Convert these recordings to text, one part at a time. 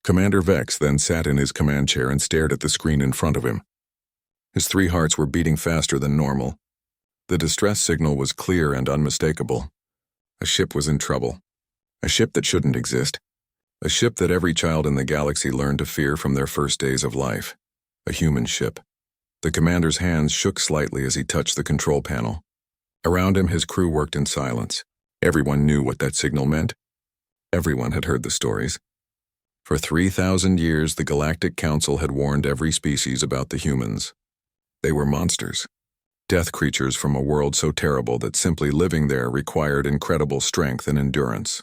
Commander Vex then sat in his command chair and stared at the screen in front of him. His 3 hearts were beating faster than normal. The distress signal was clear and unmistakable. A ship was in trouble. A ship that shouldn't exist. A ship that every child in the galaxy learned to fear from their first days of life. A human ship. The commander's hands shook slightly as he touched the control panel. Around him, his crew worked in silence. Everyone knew what that signal meant. Everyone had heard the stories. For 3,000 years, the Galactic Council had warned every species about the humans. They were monsters. Death creatures from a world so terrible that simply living there required incredible strength and endurance.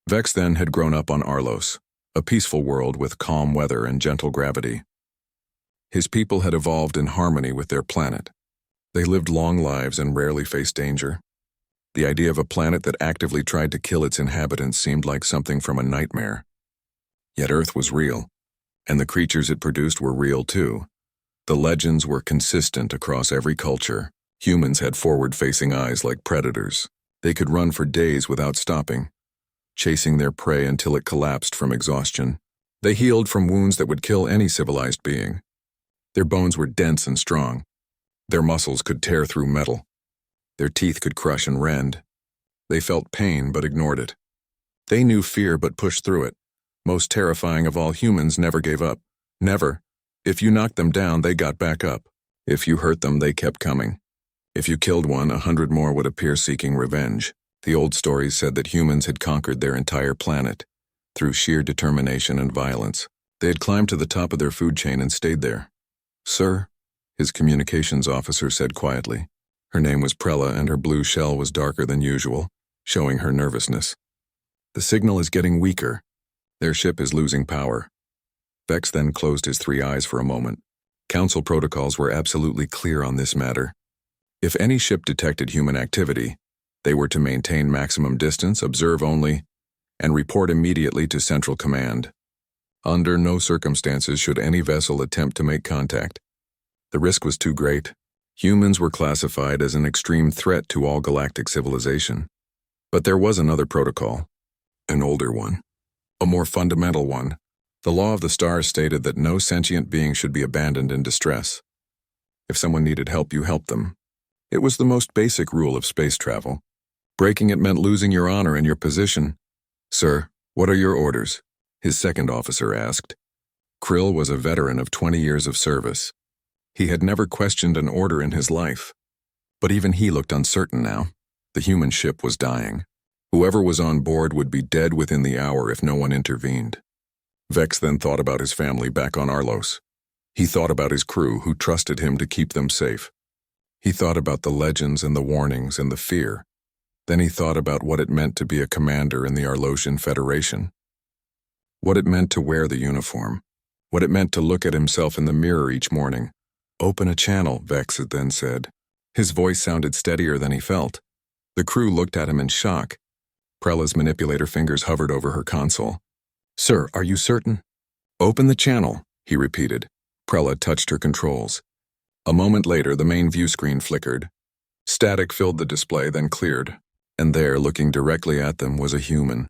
Vex then had grown up on Arlos, a peaceful world with calm weather and gentle gravity. His people had evolved in harmony with their planet. They lived long lives and rarely faced danger. The idea of a planet that actively tried to kill its inhabitants seemed like something from a nightmare. Yet Earth was real, and the creatures it produced were real too. The legends were consistent across every culture. Humans had forward-facing eyes like predators. They could run for days without stopping, chasing their prey until it collapsed from exhaustion. They healed from wounds that would kill any civilized being. Their bones were dense and strong. Their muscles could tear through metal. Their teeth could crush and rend. They felt pain but ignored it. They knew fear but pushed through it. Most terrifying of all, humans never gave up. Never. If you knocked them down, they got back up. If you hurt them, they kept coming. If you killed one, 100 more would appear seeking revenge. The old stories said that humans had conquered their entire planet through sheer determination and violence. They had climbed to the top of their food chain and stayed there. "Sir," his communications officer said quietly. Her name was Prella, and her blue shell was darker than usual, showing her nervousness. "The signal is getting weaker. Their ship is losing power." Vex then closed his 3 eyes for a moment. Council protocols were absolutely clear on this matter. If any ship detected human activity, they were to maintain maximum distance, observe only, and report immediately to Central Command. Under no circumstances should any vessel attempt to make contact. The risk was too great. Humans were classified as an extreme threat to all galactic civilization. But there was another protocol, an older one, a more fundamental one. The law of the stars stated that no sentient being should be abandoned in distress. If someone needed help, you helped them. It was the most basic rule of space travel. Breaking it meant losing your honor and your position. "Sir, what are your orders?" his second officer asked. Krill was a veteran of 20 years of service. He had never questioned an order in his life. But even he looked uncertain now. The human ship was dying. Whoever was on board would be dead within the hour if no one intervened. Vex then thought about his family back on Arlos. He thought about his crew who trusted him to keep them safe. He thought about the legends and the warnings and the fear. Then he thought about what it meant to be a commander in the Arlosian Federation. What it meant to wear the uniform. What it meant to look at himself in the mirror each morning. "Open a channel," Vex had then said. His voice sounded steadier than he felt. The crew looked at him in shock. Prella's manipulator fingers hovered over her console. "Sir, are you certain?" "Open the channel," he repeated. Prella touched her controls. A moment later, the main view screen flickered. Static filled the display, then cleared. And there, looking directly at them, was a human.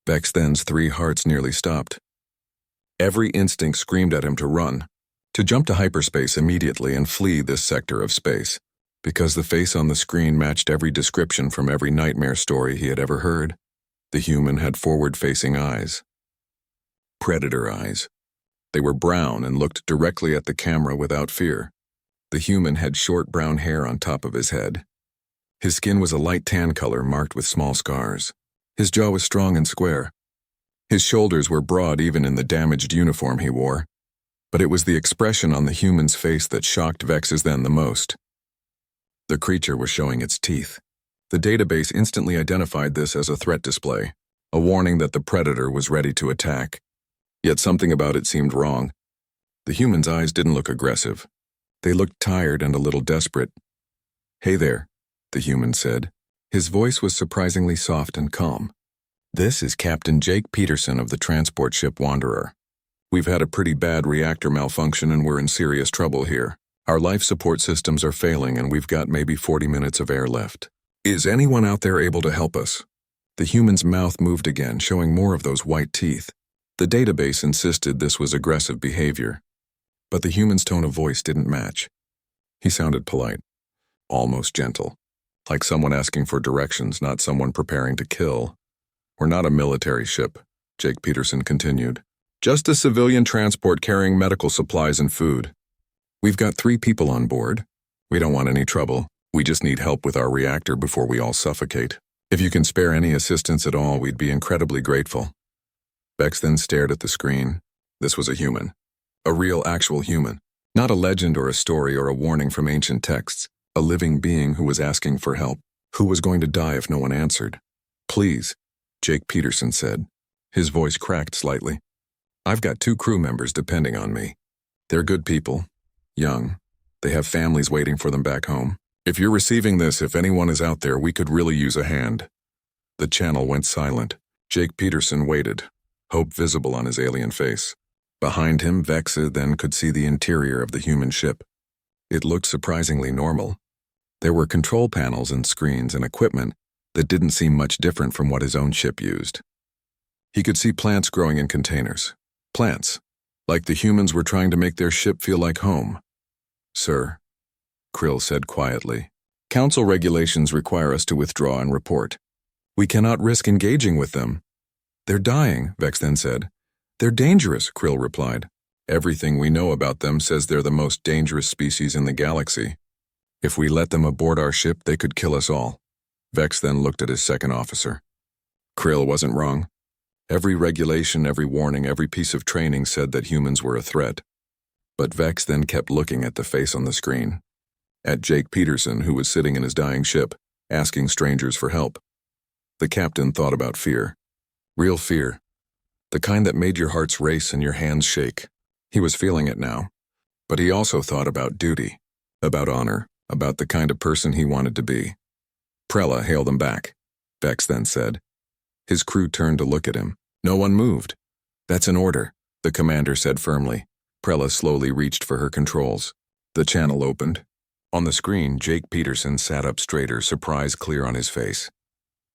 Vex then's 3 hearts nearly stopped. Every instinct screamed at him to run, to jump to hyperspace immediately and flee this sector of space, because the face on the screen matched every description from every nightmare story he had ever heard. The human had forward-facing eyes. Predator eyes. They were brown and looked directly at the camera without fear. The human had short brown hair on top of his head. His skin was a light tan color marked with small scars. His jaw was strong and square. His shoulders were broad even in the damaged uniform he wore. But it was the expression on the human's face that shocked Vex's then the most. The creature was showing its teeth. The database instantly identified this as a threat display, a warning that the predator was ready to attack. Yet something about it seemed wrong. The human's eyes didn't look aggressive. They looked tired and a little desperate. "Hey there," the human said. His voice was surprisingly soft and calm. "This is Captain Jake Peterson of the transport ship Wanderer. We've had a pretty bad reactor malfunction and we're in serious trouble here. Our life support systems are failing and we've got maybe 40 minutes of air left. Is anyone out there able to help us?" The human's mouth moved again, showing more of those white teeth. The database insisted this was aggressive behavior, but the human's tone of voice didn't match. He sounded polite, almost gentle, like someone asking for directions, not someone preparing to kill. "We're not a military ship," Jake Peterson continued. "Just a civilian transport carrying medical supplies and food. We've got 3 people on board. We don't want any trouble. We just need help with our reactor before we all suffocate. If you can spare any assistance at all, we'd be incredibly grateful." Vex then stared at the screen. This was a human. A real, actual human. Not a legend or a story or a warning from ancient texts. A living being who was asking for help. Who was going to die if no one answered. "Please," Jake Peterson said. His voice cracked slightly. "I've got 2 crew members depending on me. They're good people. Young. They have families waiting for them back home. If you're receiving this, if anyone is out there, we could really use a hand." The channel went silent. Jake Peterson waited, hope visible on his alien face. Behind him, Vexa then could see the interior of the human ship. It looked surprisingly normal. There were control panels and screens and equipment that didn't seem much different from what his own ship used. He could see plants growing in containers. Plants, like the humans were trying to make their ship feel like home. "Sir," Krill said quietly, "Council regulations require us to withdraw and report. We cannot risk engaging with them." "They're dying," Vex then said. "They're dangerous," Krill replied. "Everything we know about them says they're the most dangerous species in the galaxy. If we let them aboard our ship, they could kill us all." Vex then looked at his second officer. Krill wasn't wrong. Every regulation, every warning, every piece of training said that humans were a threat. But Vex then kept looking at the face on the screen. At Jake Peterson, who was sitting in his dying ship, asking strangers for help. The captain thought about fear. Real fear. The kind that made your hearts race and your hands shake. He was feeling it now. But he also thought about duty, about honor, about the kind of person he wanted to be. "Prella, hail them back," Vex then said. His crew turned to look at him. No one moved. "That's an order," the commander said firmly. Prella slowly reached for her controls. The channel opened. On the screen, Jake Peterson sat up straighter, surprise clear on his face.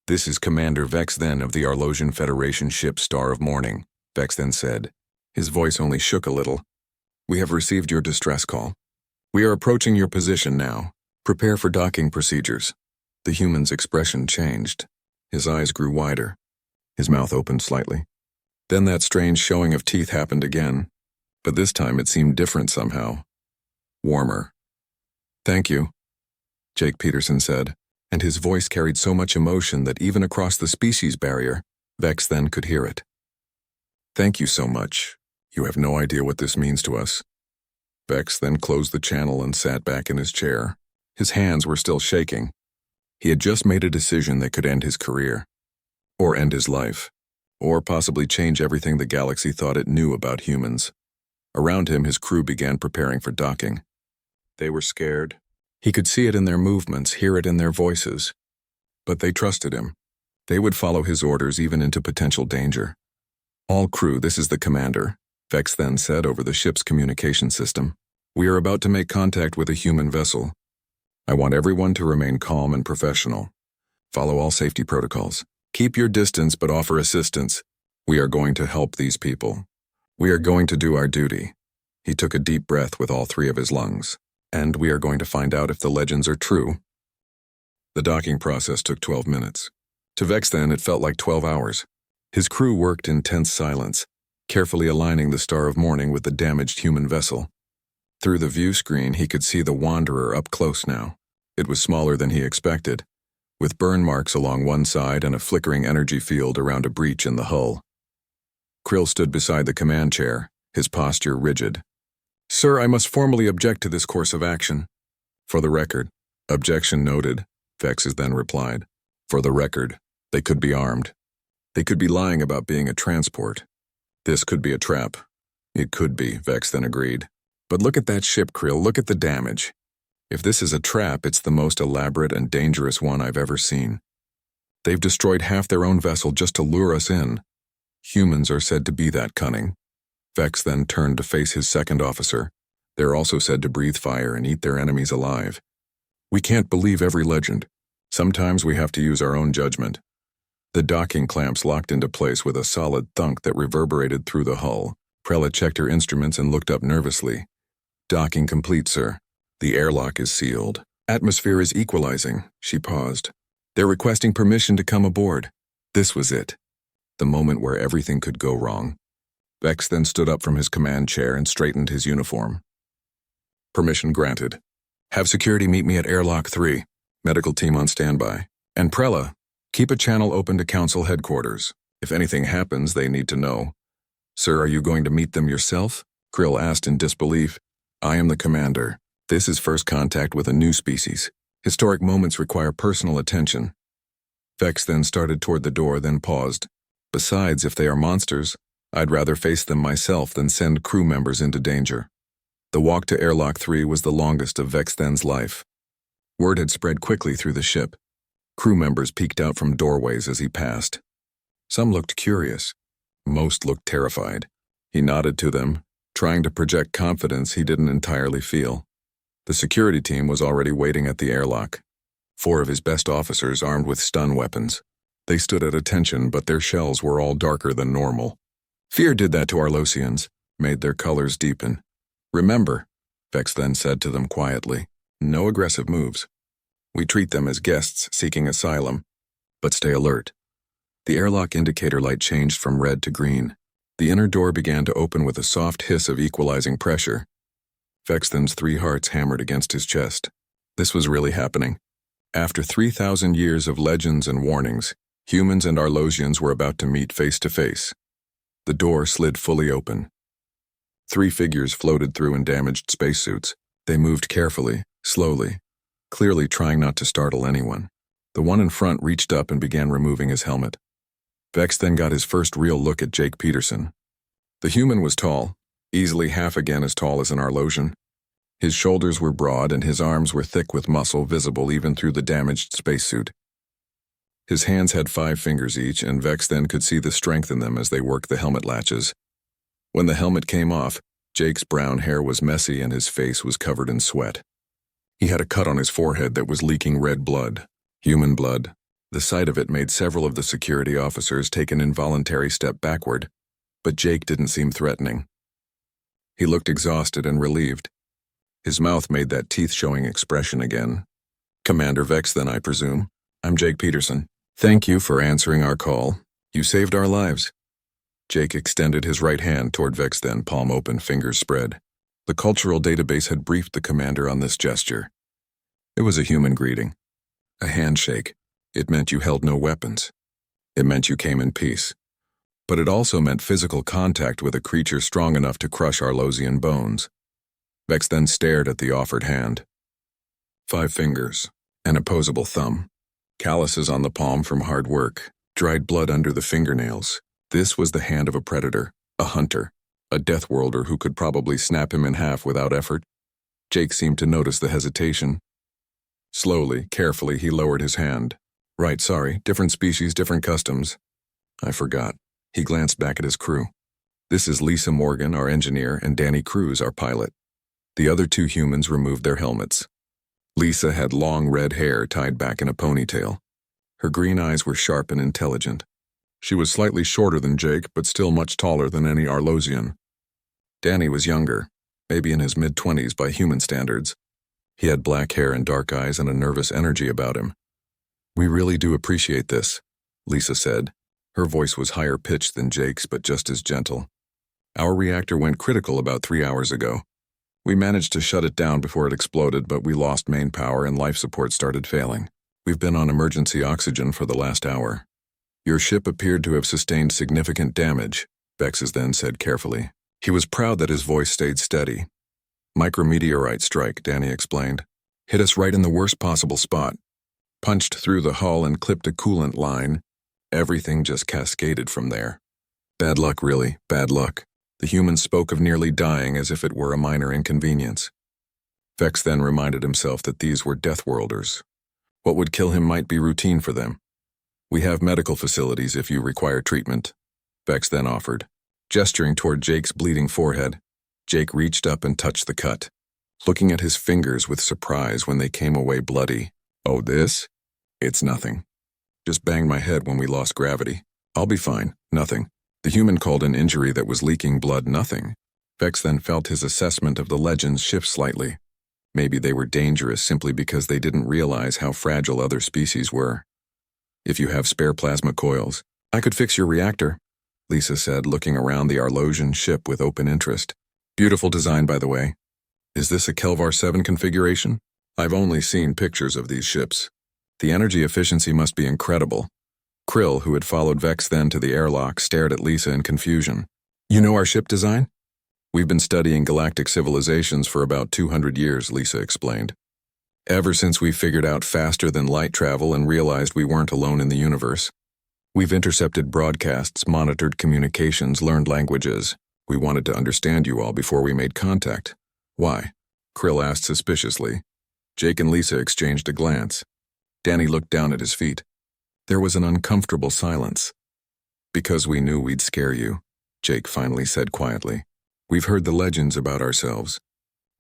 "This is Commander Vex then of the Arlosian Federation ship Star of Morning," Vex then said. His voice only shook a little. "We have received your distress call. We are approaching your position now. Prepare for docking procedures." The human's expression changed. His eyes grew wider. His mouth opened slightly. Then that strange showing of teeth happened again, but this time it seemed different somehow. Warmer. "Thank you," Jake Peterson said, and his voice carried so much emotion that even across the species barrier, Vex then could hear it. "Thank you so much. You have no idea what this means to us." Vex then closed the channel and sat back in his chair. His hands were still shaking. He had just made a decision that could end his career, or end his life, or possibly change everything the galaxy thought it knew about humans. Around him, his crew began preparing for docking. They were scared. He could see it in their movements, hear it in their voices. But they trusted him. They would follow his orders even into potential danger. "All crew, this is the commander," Vex then said over the ship's communication system. "We are about to make contact with a human vessel. I want everyone to remain calm and professional. Follow all safety protocols. Keep your distance but offer assistance. We are going to help these people. We are going to do our duty." He took a deep breath with all 3 of his lungs. "And we are going to find out if the legends are true." The docking process took 12 minutes. To Vex then, it felt like 12 hours. His crew worked in tense silence, carefully aligning the Star of Morning with the damaged human vessel. Through the view screen, he could see the Wanderer up close now. It was smaller than he expected, with burn marks along one side and a flickering energy field around a breach in the hull. Krill stood beside the command chair, his posture rigid. "Sir, I must formally object to this course of action." "For the record." "Objection noted," Vex then replied. "For the record, they could be armed. They could be lying about being a transport. This could be a trap." "It could be," Vex then agreed. "But look at that ship, Krill, look at the damage. If this is a trap, it's the most elaborate and dangerous one I've ever seen. They've destroyed half their own vessel just to lure us in. Humans are said to be that cunning." Vex then turned to face his second officer. "They're also said to breathe fire and eat their enemies alive. We can't believe every legend. Sometimes we have to use our own judgment." The docking clamps locked into place with a solid thunk that reverberated through the hull. Prella checked her instruments and looked up nervously. "Docking complete, sir. The airlock is sealed. Atmosphere is equalizing." She paused. "They're requesting permission to come aboard." This was it. The moment where everything could go wrong. Vex then stood up from his command chair and straightened his uniform. "Permission granted. Have security meet me at airlock 3. Medical team on standby. And Prella, keep a channel open to council headquarters. If anything happens, they need to know." "Sir, are you going to meet them yourself?" Krill asked in disbelief. "I am the commander. This is first contact with a new species. Historic moments require personal attention." Vex then started toward the door, then paused. "Besides, if they are monsters, I'd rather face them myself than send crew members into danger." The walk to airlock 3 was the longest of Vex Then's life. Word had spread quickly through the ship. Crew members peeked out from doorways as he passed. Some looked curious. Most looked terrified. He nodded to them, trying to project confidence he didn't entirely feel. The security team was already waiting at the airlock. 4 of his best officers armed with stun weapons. They stood at attention, but their shells were all darker than normal. "Fear did that to our Losians, made their colors deepen. Remember," Vex then said to them quietly, "no aggressive moves. We treat them as guests seeking asylum, but stay alert." The airlock indicator light changed from red to green. The inner door began to open with a soft hiss of equalizing pressure. Vex Then's 3 hearts hammered against his chest. This was really happening. After 3,000 years of legends and warnings, humans and Arlosians were about to meet face to face. The door slid fully open. 3 figures floated through in damaged spacesuits. They moved carefully, slowly, clearly trying not to startle anyone. The one in front reached up and began removing his helmet. Vex then got his first real look at Jake Peterson. The human was tall, easily half again as tall as an Arlosian. His shoulders were broad and his arms were thick with muscle visible even through the damaged spacesuit. His hands had 5 fingers each, and Vex then could see the strength in them as they worked the helmet latches. When the helmet came off, Jake's brown hair was messy and his face was covered in sweat. He had a cut on his forehead that was leaking red blood, human blood. The sight of it made several of the security officers take an involuntary step backward, but Jake didn't seem threatening. He looked exhausted and relieved. His mouth made that teeth-showing expression again. "Commander Vex, then, I presume. I'm Jake Peterson. Thank you for answering our call. You saved our lives." Jake extended his right hand toward Vex, then, palm open, fingers spread. The cultural database had briefed the commander on this gesture. It was a human greeting. A handshake. It meant you held no weapons. It meant you came in peace. But it also meant physical contact with a creature strong enough to crush Arlosian bones. Vex then stared at the offered hand. 5 fingers, an opposable thumb. Calluses on the palm from hard work, dried blood under the fingernails. This was the hand of a predator, a hunter, a deathworlder who could probably snap him in half without effort. Jake seemed to notice the hesitation. Slowly, carefully, he lowered his hand. "Right, sorry, different species, different customs. I forgot." He glanced back at his crew. "This is Lisa Morgan, our engineer, and Danny Cruz, our pilot." The other 2 humans removed their helmets. Lisa had long red hair tied back in a ponytail. Her green eyes were sharp and intelligent. She was slightly shorter than Jake, but still much taller than any Arlosian. Danny was younger, maybe in his mid-20s by human standards. He had black hair and dark eyes and a nervous energy about him. "We really do appreciate this," Lisa said. Her voice was higher pitched than Jake's, but just as gentle. "Our reactor went critical about 3 hours ago. We managed to shut it down before it exploded, but we lost main power and life support started failing. We've been on emergency oxygen for the last hour. Your ship appeared to have sustained significant damage," Vexes then said carefully. He was proud that his voice stayed steady. "Micrometeorite strike," Danny explained. "Hit us right in the worst possible spot. Punched through the hull and clipped a coolant line. Everything just cascaded from there. Bad luck, really, bad luck." The humans spoke of nearly dying as if it were a minor inconvenience. Vex then reminded himself that these were deathworlders. What would kill him might be routine for them. "We have medical facilities if you require treatment," Vex then offered. Gesturing toward Jake's bleeding forehead, Jake reached up and touched the cut, looking at his fingers with surprise when they came away bloody. "Oh, this? It's nothing." Just banged my head when we lost gravity. I'll be fine. Nothing. The human called an injury that was leaking blood nothing. Vex then felt his assessment of the legends shift slightly. Maybe they were dangerous simply because they didn't realize how fragile other species were. If you have spare plasma coils, I could fix your reactor, Lisa said, looking around the Arlosian ship with open interest. Beautiful design, by the way. Is this a Kelvar 7 configuration? I've only seen pictures of these ships. The energy efficiency must be incredible. Krill, who had followed Vex then to the airlock, stared at Lisa in confusion. You know our ship design? We've been studying galactic civilizations for about 200 years, Lisa explained. Ever since we figured out faster-than-light travel and realized we weren't alone in the universe. We've intercepted broadcasts, monitored communications, learned languages. We wanted to understand you all before we made contact. Why? Krill asked suspiciously. Jake and Lisa exchanged a glance. Danny looked down at his feet. There was an uncomfortable silence. Because we knew we'd scare you, Jake finally said quietly. We've heard the legends about ourselves.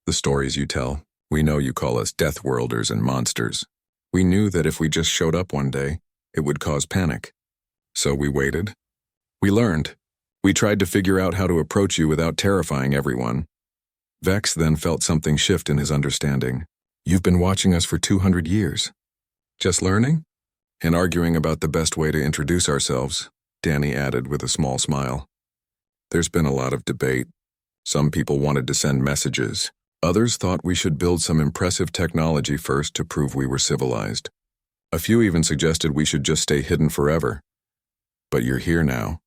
The stories you tell. We know you call us Death Worlders and monsters. We knew that if we just showed up one day, it would cause panic. So we waited. We learned. We tried to figure out how to approach you without terrifying everyone. Vex then felt something shift in his understanding. You've been watching us for 200 years. Just learning? And arguing about the best way to introduce ourselves, Danny added with a small smile. There's been a lot of debate. Some people wanted to send messages. Others thought we should build some impressive technology first to prove we were civilized. A few even suggested we should just stay hidden forever. But you're here now,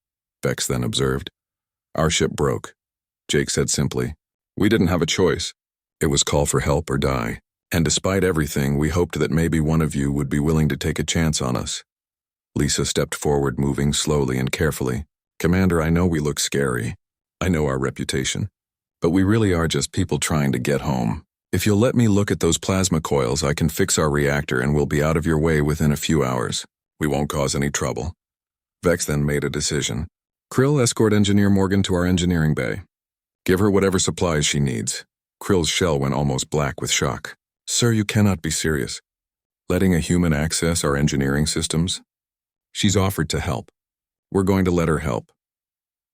Vex then observed. Our ship broke, Jake said simply. We didn't have a choice. It was call for help or die. And despite everything, we hoped that maybe one of you would be willing to take a chance on us. Lisa stepped forward, moving slowly and carefully. Commander, I know we look scary. I know our reputation. But we really are just people trying to get home. If you'll let me look at those plasma coils, I can fix our reactor and we'll be out of your way within a few hours. We won't cause any trouble. Vex then made a decision. Krill, escort Engineer Morgan to our engineering bay. Give her whatever supplies she needs. Krill's shell went almost black with shock. Sir, you cannot be serious. Letting a human access our engineering systems? She's offered to help. We're going to let her help.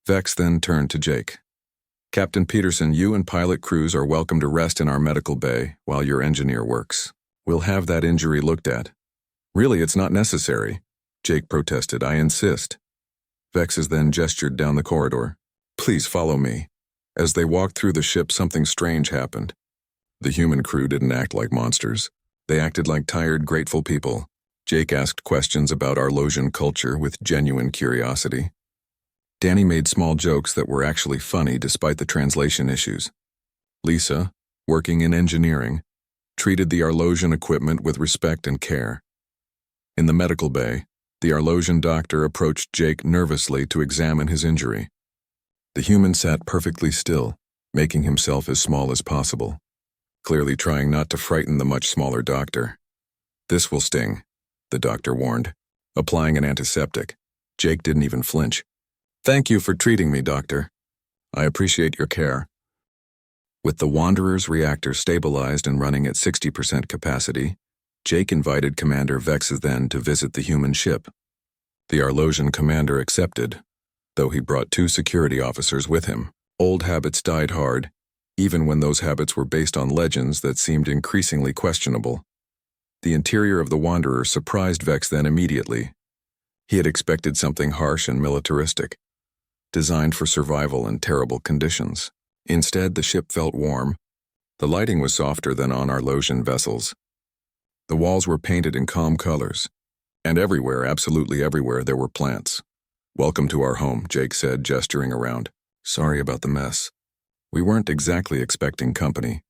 Vex then turned to Jake. Captain Peterson, you and pilot crews are welcome to rest in our medical bay while your engineer works. We'll have that injury looked at. Really, it's not necessary, Jake protested. I insist. Vex then gestured down the corridor. Please follow me. As they walked through the ship, something strange happened. The human crew didn't act like monsters. They acted like tired, grateful people. Jake asked questions about Arlosian culture with genuine curiosity. Danny made small jokes that were actually funny despite the translation issues. Lisa, working in engineering, treated the Arlosian equipment with respect and care. In the medical bay, the Arlosian doctor approached Jake nervously to examine his injury. The human sat perfectly still, making himself as small as possible, clearly trying not to frighten the much smaller doctor. This will sting, the doctor warned, applying an antiseptic. Jake didn't even flinch. Thank you for treating me, Doctor. I appreciate your care. With the Wanderer's reactor stabilized and running at 60% capacity, Jake invited Commander Vex then to visit the human ship. The Arlosian commander accepted, though he brought 2 security officers with him. Old habits died hard, even when those habits were based on legends that seemed increasingly questionable. The interior of the Wanderer surprised Vex then immediately. He had expected something harsh and militaristic, designed for survival in terrible conditions. Instead, the ship felt warm. The lighting was softer than on Arlosian vessels. The walls were painted in calm colors, and everywhere, absolutely everywhere, there were plants. Welcome to our home, Jake said, gesturing around. Sorry about the mess. We weren't exactly expecting company.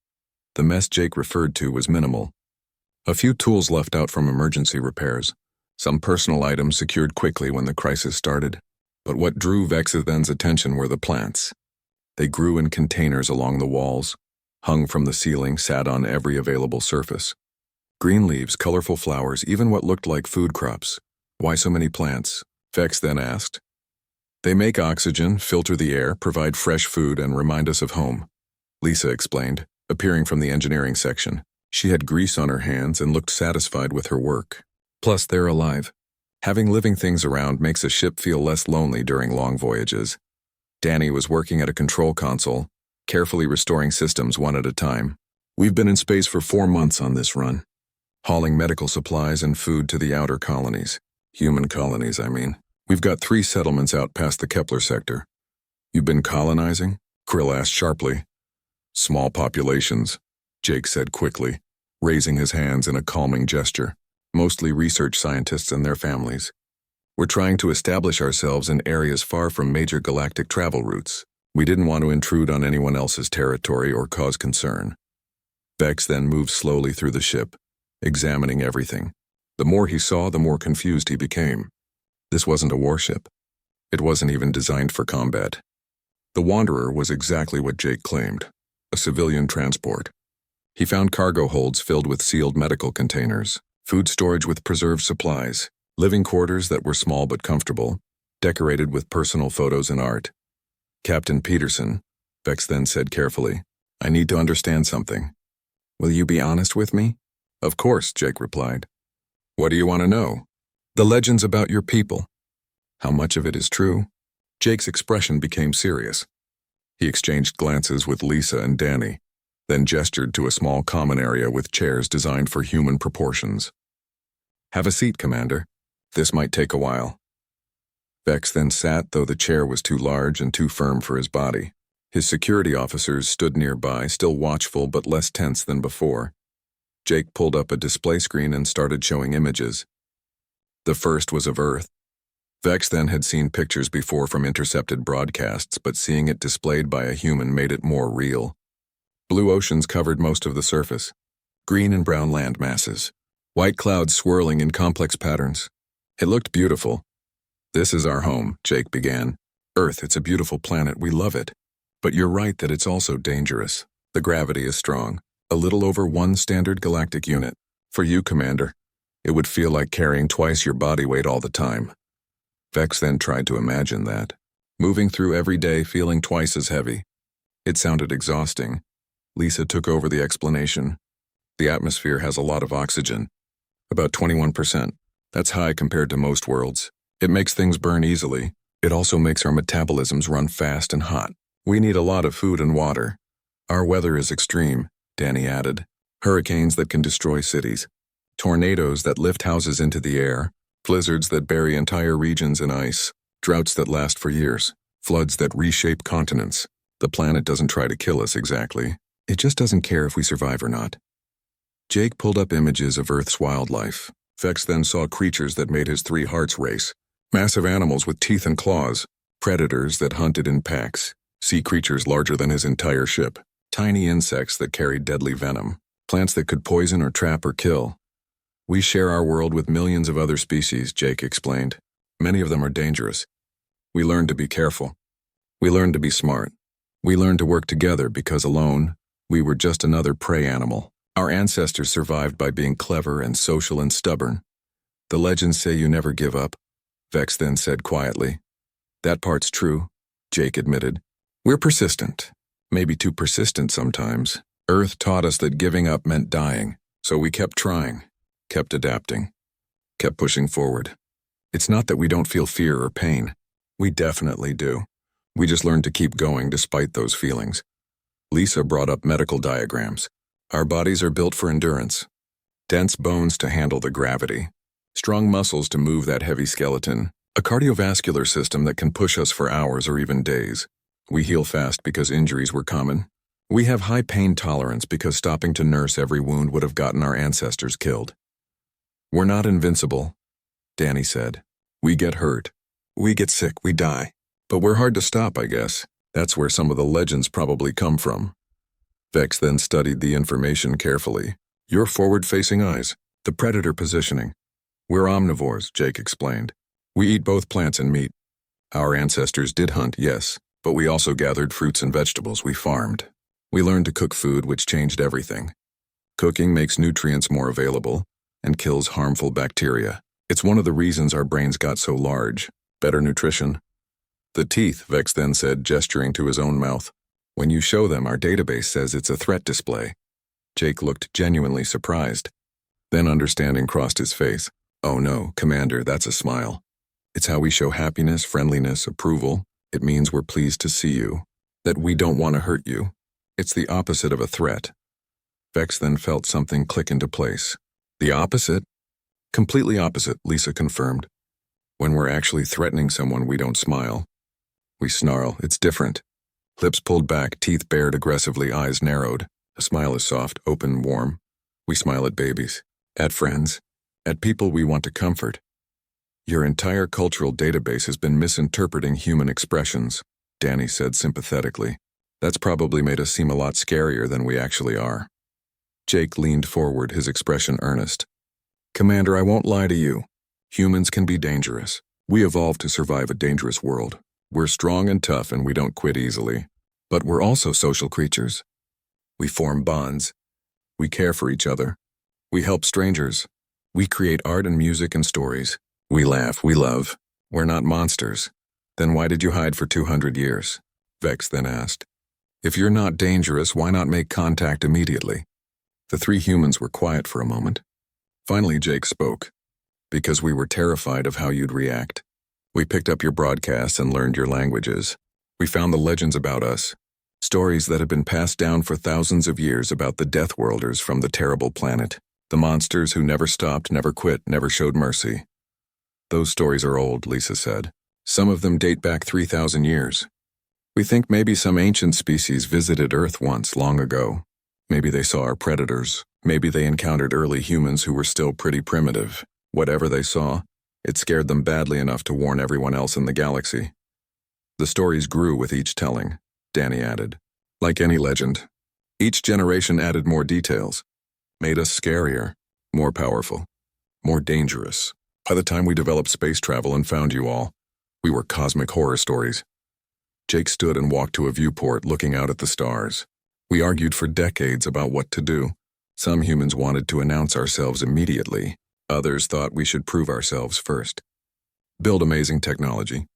The mess Jake referred to was minimal. A few tools left out from emergency repairs. Some personal items secured quickly when the crisis started. But what drew Vex then's attention were the plants. They grew in containers along the walls, hung from the ceiling, sat on every available surface. Green leaves, colorful flowers, even what looked like food crops. Why so many plants? Vex then asked. They make oxygen, filter the air, provide fresh food, and remind us of home, Lisa explained, appearing from the engineering section. She had grease on her hands and looked satisfied with her work. Plus, they're alive. Having living things around makes a ship feel less lonely during long voyages. Danny was working at a control console, carefully restoring systems one at a time. We've been in space for 4 months on this run, hauling medical supplies and food to the outer colonies. Human colonies, I mean. We've got 3 settlements out past the Kepler sector. You've been colonizing? Krill asked sharply. Small populations, Jake said quickly, raising his hands in a calming gesture. Mostly research scientists and their families. We're trying to establish ourselves in areas far from major galactic travel routes. We didn't want to intrude on anyone else's territory or cause concern. Vex then moved slowly through the ship, examining everything. The more he saw, the more confused he became. This wasn't a warship. It wasn't even designed for combat. The Wanderer was exactly what Jake claimed, a civilian transport. He found cargo holds filled with sealed medical containers, food storage with preserved supplies, living quarters that were small but comfortable, decorated with personal photos and art. Captain Peterson, Vex then said carefully, I need to understand something. Will you be honest with me? Of course, Jake replied. What do you want to know? The legends about your people. How much of it is true? Jake's expression became serious. He exchanged glances with Lisa and Danny, then gestured to a small common area with chairs designed for human proportions. Have a seat, Commander. This might take a while. Vex then sat, though the chair was too large and too firm for his body. His security officers stood nearby, still watchful but less tense than before. Jake pulled up a display screen and started showing images. The first was of Earth. Vex then had seen pictures before from intercepted broadcasts, but seeing it displayed by a human made it more real. Blue oceans covered most of the surface. Green and brown land masses. White clouds swirling in complex patterns. It looked beautiful. This is our home, Jake began. Earth, it's a beautiful planet, we love it. But you're right that it's also dangerous. The gravity is strong. A little over 1 standard galactic unit. For you, Commander, it would feel like carrying twice your body weight all the time. Vex then tried to imagine that. Moving through every day feeling twice as heavy. It sounded exhausting. Lisa took over the explanation. The atmosphere has a lot of oxygen. About 21%. That's high compared to most worlds. It makes things burn easily. It also makes our metabolisms run fast and hot. We need a lot of food and water. Our weather is extreme, Danny added. Hurricanes that can destroy cities. Tornadoes that lift houses into the air. Blizzards that bury entire regions in ice. Droughts that last for years. Floods that reshape continents. The planet doesn't try to kill us exactly. It just doesn't care if we survive or not. Jake pulled up images of Earth's wildlife. Vex then saw creatures that made his 3 hearts race. Massive animals with teeth and claws. Predators that hunted in packs. Sea creatures larger than his entire ship. Tiny insects that carried deadly venom. Plants that could poison or trap or kill. We share our world with millions of other species, Jake explained. Many of them are dangerous. We learned to be careful. We learned to be smart. We learned to work together because alone, we were just another prey animal. Our ancestors survived by being clever and social and stubborn. The legends say you never give up, Vex then said quietly. That part's true, Jake admitted. We're persistent. Maybe too persistent sometimes. Earth taught us that giving up meant dying, so we kept trying, kept adapting, kept pushing forward. It's not that we don't feel fear or pain. We definitely do. We just learned to keep going despite those feelings. Lisa brought up medical diagrams. Our bodies are built for endurance. Dense bones to handle the gravity. Strong muscles to move that heavy skeleton. A cardiovascular system that can push us for hours or even days. We heal fast because injuries were common. We have high pain tolerance because stopping to nurse every wound would have gotten our ancestors killed. We're not invincible, Danny said. We get hurt. We get sick, we die. But we're hard to stop, I guess. That's where some of the legends probably come from. Vex then studied the information carefully. Your forward-facing eyes. The predator positioning. We're omnivores, Jake explained. We eat both plants and meat. Our ancestors did hunt, yes, but we also gathered fruits and vegetables. We farmed. We learned to cook food, which changed everything. Cooking makes nutrients more available and kills harmful bacteria. It's one of the reasons our brains got so large. Better nutrition. The teeth, Vex then said, gesturing to his own mouth. When you show them, our database says it's a threat display. Jake looked genuinely surprised. Then understanding crossed his face. Oh no, Commander, that's a smile. It's how we show happiness, friendliness, approval. It means we're pleased to see you, that we don't want to hurt you. It's the opposite of a threat. Vex then felt something click into place. The opposite? Completely opposite, Lisa confirmed. When we're actually threatening someone, we don't smile. We snarl. It's different. Lips pulled back, teeth bared aggressively, eyes narrowed. A smile is soft, open, warm. We smile at babies, at friends, at people we want to comfort. Your entire cultural database has been misinterpreting human expressions, Danny said sympathetically. That's probably made us seem a lot scarier than we actually are. Jake leaned forward, his expression earnest. Commander, I won't lie to you. Humans can be dangerous. We evolved to survive a dangerous world. We're strong and tough and we don't quit easily. But we're also social creatures. We form bonds. We care for each other. We help strangers. We create art and music and stories. We laugh, we love. We're not monsters. Then why did you hide for 200 years? Vex then asked. If you're not dangerous, why not make contact immediately? The three humans were quiet for a moment. Finally, Jake spoke. Because we were terrified of how you'd react. We picked up your broadcasts and learned your languages. We found the legends about us. Stories that had been passed down for thousands of years about the Death Worlders from the terrible planet. The monsters who never stopped, never quit, never showed mercy. Those stories are old, Lisa said. Some of them date back 3,000 years. We think maybe some ancient species visited Earth once, long ago. Maybe they saw our predators. Maybe they encountered early humans who were still pretty primitive. Whatever they saw, it scared them badly enough to warn everyone else in the galaxy. The stories grew with each telling, Danny added. Like any legend. Each generation added more details. Made us scarier, more powerful, more dangerous. By the time we developed space travel and found you all, we were cosmic horror stories. Jake stood and walked to a viewport looking out at the stars. We argued for decades about what to do. Some humans wanted to announce ourselves immediately. Others thought we should prove ourselves first. Build amazing technology.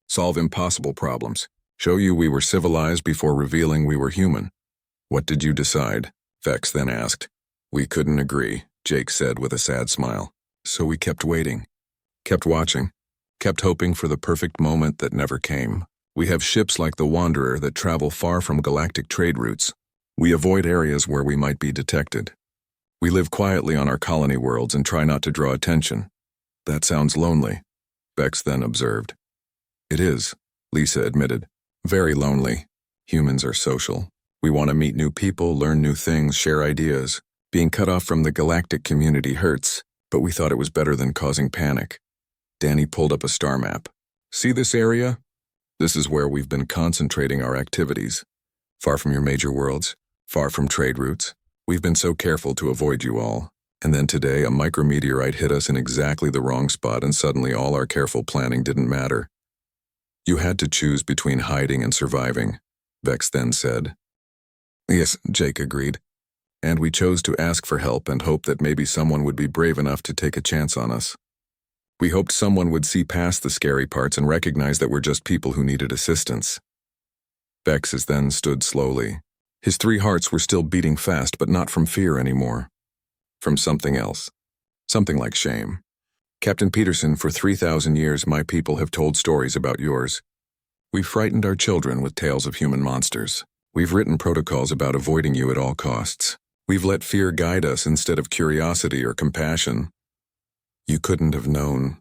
Solve impossible problems. Show you we were civilized before revealing we were human. What did you decide? Vex then asked. We couldn't agree, Jake said with a sad smile. So we kept waiting. Kept watching. Kept hoping for the perfect moment that never came. We have ships like the Wanderer that travel far from galactic trade routes. We avoid areas where we might be detected. We live quietly on our colony worlds and try not to draw attention. That sounds lonely, Vex then observed. It is, Lisa admitted. Very lonely. Humans are social. We want to meet new people, learn new things, share ideas. Being cut off from the galactic community hurts, but we thought it was better than causing panic. Danny pulled up a star map. See this area? This is where we've been concentrating our activities. Far from your major worlds, far from trade routes. We've been so careful to avoid you all. And then today, a micrometeorite hit us in exactly the wrong spot and suddenly all our careful planning didn't matter. You had to choose between hiding and surviving, Vex then said. Yes, Jake agreed. And we chose to ask for help and hope that maybe someone would be brave enough to take a chance on us. We hoped someone would see past the scary parts and recognize that we're just people who needed assistance. Vex then stood slowly. His three hearts were still beating fast, but not from fear anymore. From something else. Something like shame. Captain Peterson, for 3,000 years my people have told stories about yours. We've frightened our children with tales of human monsters. We've written protocols about avoiding you at all costs. We've let fear guide us instead of curiosity or compassion. You couldn't have known,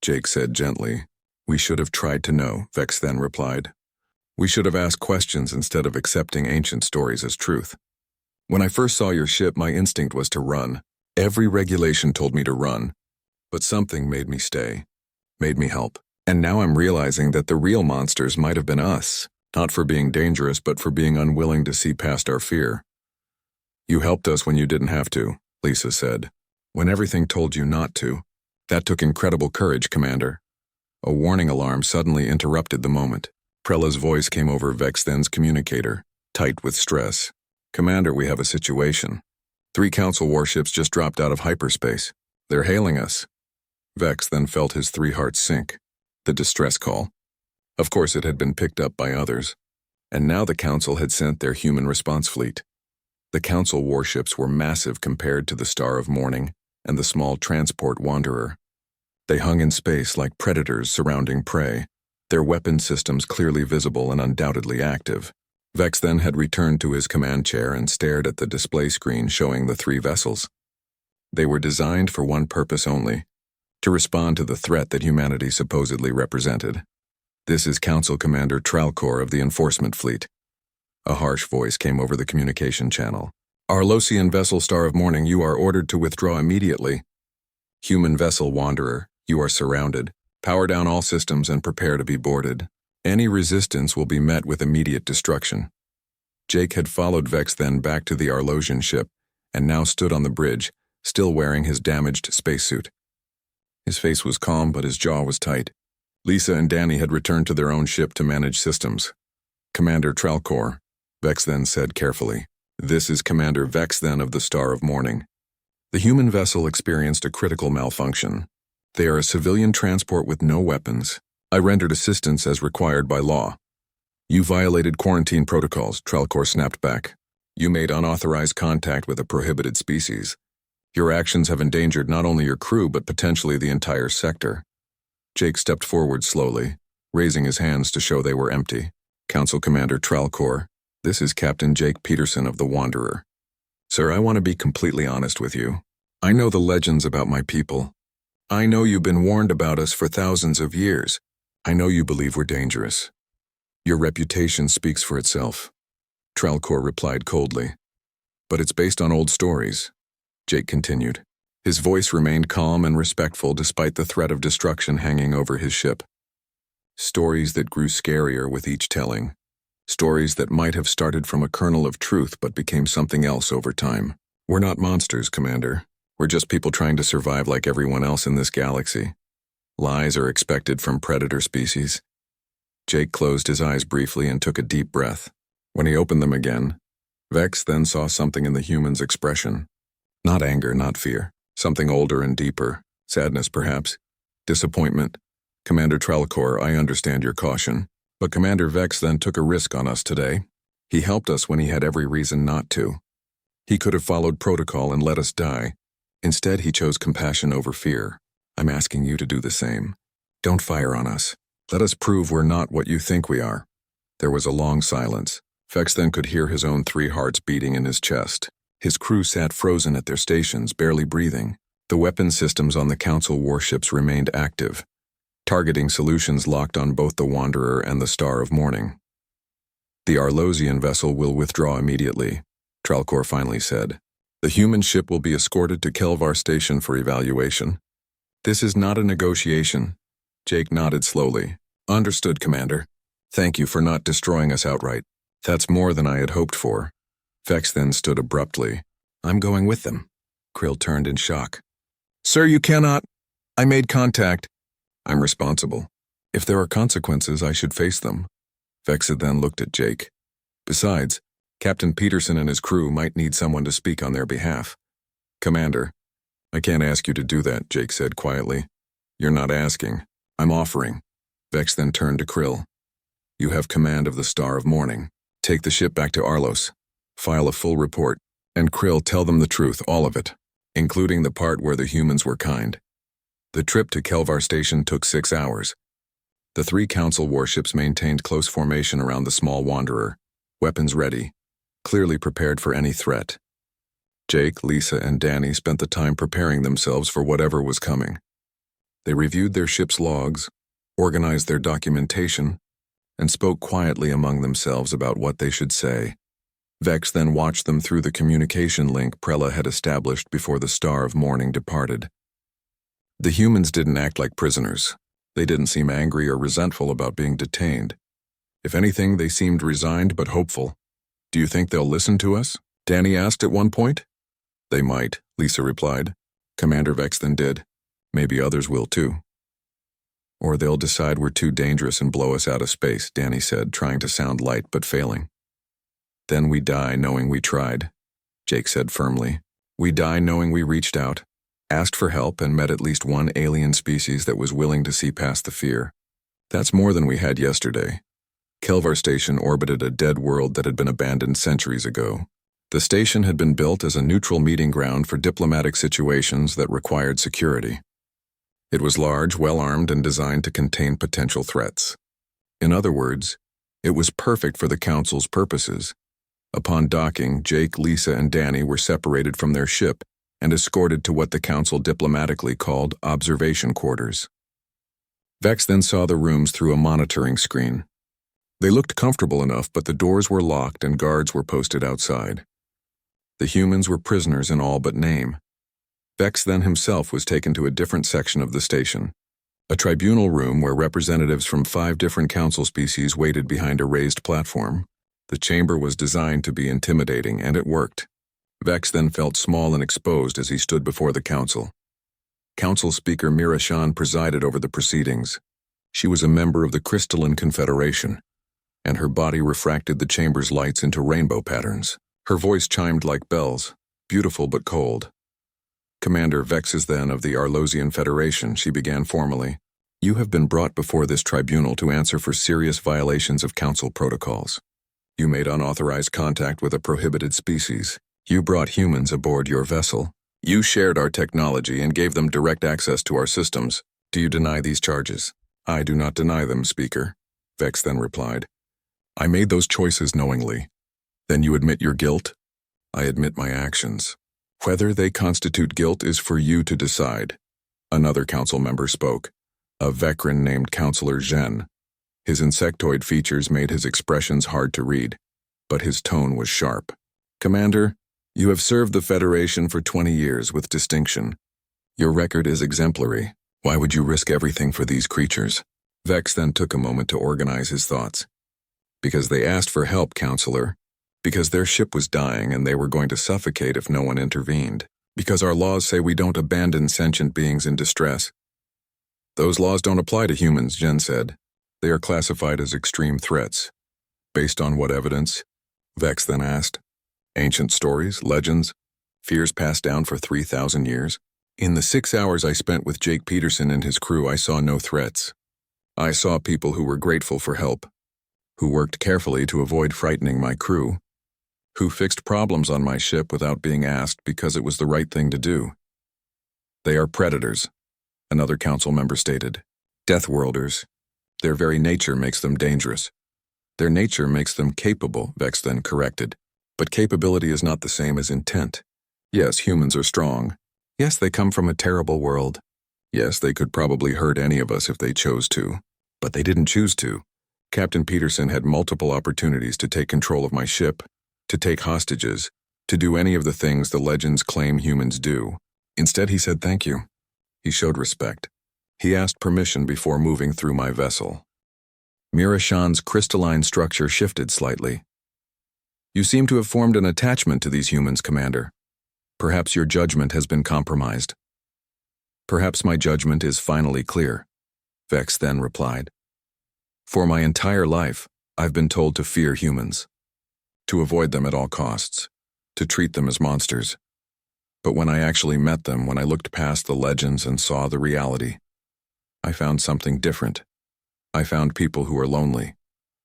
Jake said gently. We should have tried to know, Vex then replied. We should have asked questions instead of accepting ancient stories as truth. When I first saw your ship, my instinct was to run. Every regulation told me to run. But something made me stay, made me help. And now I'm realizing that the real monsters might have been us, not for being dangerous, but for being unwilling to see past our fear. You helped us when you didn't have to, Lisa said. When everything told you not to. That took incredible courage, Commander. A warning alarm suddenly interrupted the moment. Prella's voice came over Vex then's communicator, tight with stress. Commander, we have a situation. 3 council warships just dropped out of hyperspace. They're hailing us. Vex then felt his 3 hearts sink. The distress call. Of course it had been picked up by others. And now the council had sent their human response fleet. The council warships were massive compared to the Star of Morning and the small transport Wanderer. They hung in space like predators surrounding prey, their weapon systems clearly visible and undoubtedly active. Vex then had returned to his command chair and stared at the display screen showing the 3 vessels. They were designed for one purpose only: to respond to the threat that humanity supposedly represented. "This is Council Commander Tralcor of the Enforcement Fleet." A harsh voice came over the communication channel. "Arlosian vessel Star of Morning, you are ordered to withdraw immediately. Human vessel Wanderer, you are surrounded. Power down all systems and prepare to be boarded. Any resistance will be met with immediate destruction." Jake had followed Vex then back to the Arlosian ship and now stood on the bridge, still wearing his damaged spacesuit. His face was calm, but his jaw was tight. Lisa and Danny had returned to their own ship to manage systems. "Commander Tralcor," Vex then said carefully. "This is Commander Vex then of the Star of Morning. The human vessel experienced a critical malfunction. They are a civilian transport with no weapons. I rendered assistance as required by law." "You violated quarantine protocols," Tralcor snapped back. "You made unauthorized contact with a prohibited species. Your actions have endangered not only your crew but potentially the entire sector." Jake stepped forward slowly, raising his hands to show they were empty. "Council Commander Tralcor, this is Captain Jake Peterson of the Wanderer. Sir, I want to be completely honest with you. I know the legends about my people. I know you've been warned about us for thousands of years. I know you believe we're dangerous. Your reputation speaks for itself," Tralcor replied coldly. "But it's based on old stories," Jake continued. His voice remained calm and respectful despite the threat of destruction hanging over his ship. "Stories that grew scarier with each telling. Stories that might have started from a kernel of truth but became something else over time. We're not monsters, Commander. We're just people trying to survive like everyone else in this galaxy. Lies are expected from predator species." Jake closed his eyes briefly and took a deep breath. When he opened them again, Vex then saw something in the human's expression. Not anger, not fear. Something older and deeper. Sadness, perhaps. Disappointment. "Commander Tralcor, I understand your caution. But Commander Vex then took a risk on us today. He helped us when he had every reason not to. He could have followed protocol and let us die. Instead, he chose compassion over fear. I'm asking you to do the same. Don't fire on us. Let us prove we're not what you think we are." There was a long silence. Vex then could hear his own 3 hearts beating in his chest. His crew sat frozen at their stations, barely breathing. The weapon systems on the Council warships remained active. Targeting solutions locked on both the Wanderer and the Star of Morning. "The Arlosian vessel will withdraw immediately," Tralcor finally said. "The human ship will be escorted to Kelvar Station for evaluation." "This is not a negotiation." Jake nodded slowly. "Understood, Commander. Thank you for not destroying us outright. That's more than I had hoped for." Vex then stood abruptly. "I'm going with them." Krill turned in shock. "Sir, you cannot." "I made contact." "I'm responsible. If there are consequences, I should face them." Vex then looked at Jake. "Besides, Captain Peterson and his crew might need someone to speak on their behalf." "Commander, I can't ask you to do that," Jake said quietly. "You're not asking. I'm offering." Vex then turned to Krill. "You have command of the Star of Morning. Take the ship back to Arlos. File a full report. And Krill, tell them the truth, all of it, including the part where the humans were kind." The trip to Kelvar Station took 6 hours. The 3 Council warships maintained close formation around the small Wanderer, weapons ready, clearly prepared for any threat. Jake, Lisa, and Danny spent the time preparing themselves for whatever was coming. They reviewed their ship's logs, organized their documentation, and spoke quietly among themselves about what they should say. Vex then watched them through the communication link Prella had established before the Star of Morning departed. The humans didn't act like prisoners. They didn't seem angry or resentful about being detained. If anything, they seemed resigned but hopeful. "Do you think they'll listen to us?" Danny asked at one point. "They might," Lisa replied. Commander Vex then did. "Maybe others will too." "Or they'll decide we're too dangerous and blow us out of space," Danny said, trying to sound light but failing. "Then we die knowing we tried," Jake said firmly. "We die knowing we reached out, asked for help, and met at least one alien species that was willing to see past the fear. That's more than we had yesterday." Kelvar Station orbited a dead world that had been abandoned centuries ago. The station had been built as a neutral meeting ground for diplomatic situations that required security. It was large, well-armed, and designed to contain potential threats. In other words, it was perfect for the Council's purposes. Upon docking, Jake, Lisa, and Danny were separated from their ship and escorted to what the Council diplomatically called observation quarters. Vex then saw the rooms through a monitoring screen. They looked comfortable enough, but the doors were locked and guards were posted outside. The humans were prisoners in all but name. Vex then himself was taken to a different section of the station, a tribunal room where representatives from 5 different council species waited behind a raised platform. The chamber was designed to be intimidating, and it worked. Vex then felt small and exposed as he stood before the council. Council Speaker Narration presided over the proceedings. She was a member of the Crystalline Confederation, and her body refracted the chamber's lights into rainbow patterns. Her voice chimed like bells, beautiful but cold. Commander Vex is then of the Arlosian Federation, she began formally. You have been brought before this tribunal to answer for serious violations of council protocols. You made unauthorized contact with a prohibited species. You brought humans aboard your vessel. You shared our technology and gave them direct access to our systems. Do you deny these charges? I do not deny them, Speaker, Vex then replied. I made those choices knowingly. Then you admit your guilt? I admit my actions. Whether they constitute guilt is for you to decide. Another council member spoke, a Vecran named Counselor Zhen. His insectoid features made his expressions hard to read, but his tone was sharp. Commander, you have served the Federation for 20 years with distinction. Your record is exemplary. Why would you risk everything for these creatures? Vex then took a moment to organize his thoughts. Because they asked for help, Counselor. Because their ship was dying and they were going to suffocate if no one intervened. Because our laws say we don't abandon sentient beings in distress. Those laws don't apply to humans, Jen said. They are classified as extreme threats. Based on what evidence? Vex then asked. Ancient stories, legends, fears passed down for 3,000 years. In the 6 hours I spent with Jake Peterson and his crew, I saw no threats. I saw people who were grateful for help, who worked carefully to avoid frightening my crew, who fixed problems on my ship without being asked because it was the right thing to do. They are predators, another council member stated. Deathworlders. Their very nature makes them dangerous. Their nature makes them capable, Vex then corrected. But capability is not the same as intent. Yes, humans are strong. Yes, they come from a terrible world. Yes, they could probably hurt any of us if they chose to. But they didn't choose to. Captain Peterson had multiple opportunities to take control of my ship, to take hostages, to do any of the things the legends claim humans do. Instead, he said thank you. He showed respect. He asked permission before moving through my vessel. Narration's crystalline structure shifted slightly. You seem to have formed an attachment to these humans, Commander. Perhaps your judgment has been compromised. Perhaps my judgment is finally clear, Vex then replied. For my entire life, I've been told to fear humans, to avoid them at all costs, to treat them as monsters. But when I actually met them, when I looked past the legends and saw the reality, I found something different. I found people who are lonely,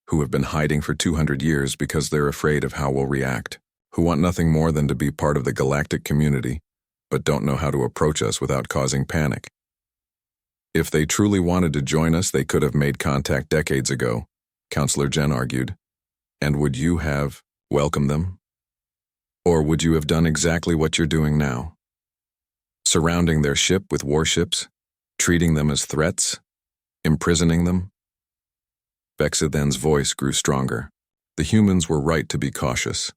who have been hiding for 200 years because they're afraid of how we'll react, who want nothing more than to be part of the galactic community, but don't know how to approach us without causing panic. If they truly wanted to join us, they could have made contact decades ago, Counselor Jen argued. And would you have welcomed them? Or would you have done exactly what you're doing now? Surrounding their ship with warships, treating them as threats, imprisoning them? Vexithen's voice grew stronger. The humans were right to be cautious.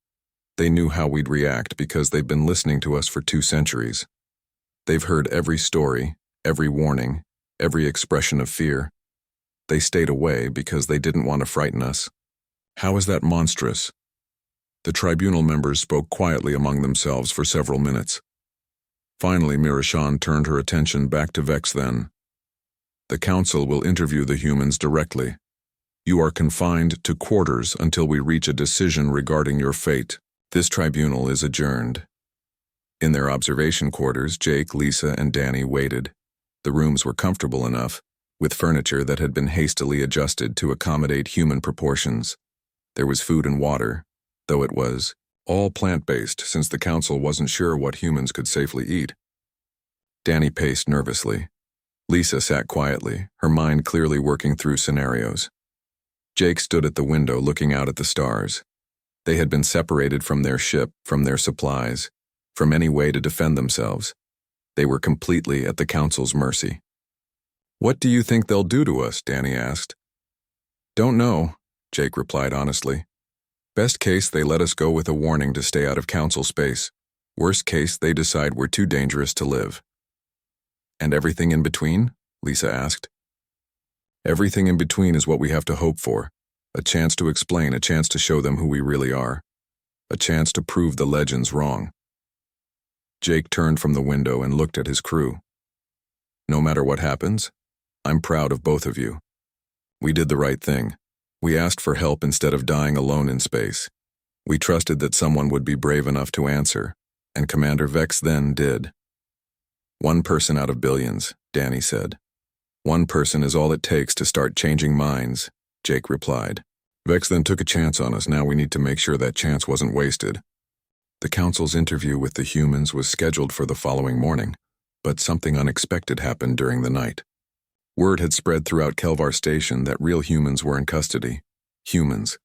They knew how we'd react because they've been listening to us for 2 centuries. They've heard every story, every warning, every expression of fear. They stayed away because they didn't want to frighten us. How is that monstrous? The tribunal members spoke quietly among themselves for several minutes. Finally, Narration turned her attention back to Vex then. The council will interview the humans directly. You are confined to quarters until we reach a decision regarding your fate. This tribunal is adjourned. In their observation quarters, Jake, Lisa, and Danny waited. The rooms were comfortable enough, with furniture that had been hastily adjusted to accommodate human proportions. There was food and water, though it was all plant-based since the council wasn't sure what humans could safely eat. Danny paced nervously. Lisa sat quietly, her mind clearly working through scenarios. Jake stood at the window looking out at the stars. They had been separated from their ship, from their supplies, from any way to defend themselves. They were completely at the Council's mercy. "What do you think they'll do to us?" Danny asked. "Don't know," Jake replied honestly. "Best case, they let us go with a warning to stay out of Council space. Worst case, they decide we're too dangerous to live." "And everything in between?" Lisa asked. "Everything in between is what we have to hope for. A chance to explain, a chance to show them who we really are. A chance to prove the legends wrong." Jake turned from the window and looked at his crew. "No matter what happens, I'm proud of both of you. We did the right thing. We asked for help instead of dying alone in space. We trusted that someone would be brave enough to answer, and Commander Vex then did." "One person out of billions," Danny said. "One person is all it takes to start changing minds," Jake replied. "Vex then took a chance on us. Now we need to make sure that chance wasn't wasted." The Council's interview with the humans was scheduled for the following morning, but something unexpected happened during the night. Word had spread throughout Kelvar Station that real humans were in custody. Humans.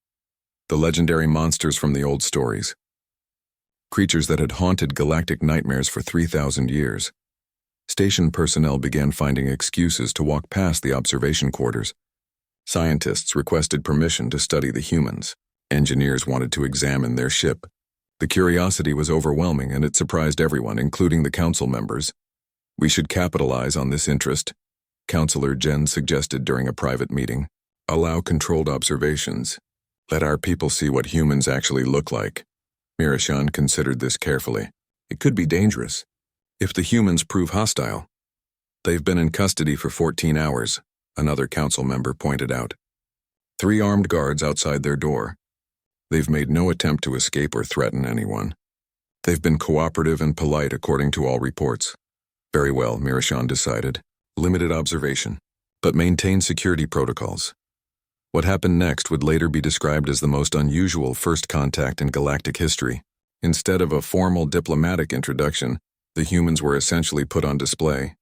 The legendary monsters from the old stories. Creatures that had haunted galactic nightmares for 3,000 years. Station personnel began finding excuses to walk past the observation quarters. Scientists requested permission to study the humans. Engineers wanted to examine their ship. The curiosity was overwhelming, and it surprised everyone, including the Council members. "We should capitalize on this interest," Counselor Jen suggested during a private meeting. "Allow controlled observations. Let our people see what humans actually look like." Narration considered this carefully. "It could be dangerous if the humans prove hostile." "They've been in custody for 14 hours, another council member pointed out. 3 armed guards outside their door. They've made no attempt to escape or threaten anyone. They've been cooperative and polite according to all reports." "Very well," Narration decided. "Limited observation, but maintain security protocols." What happened next would later be described as the most unusual first contact in galactic history. Instead of a formal diplomatic introduction, the humans were essentially put on display.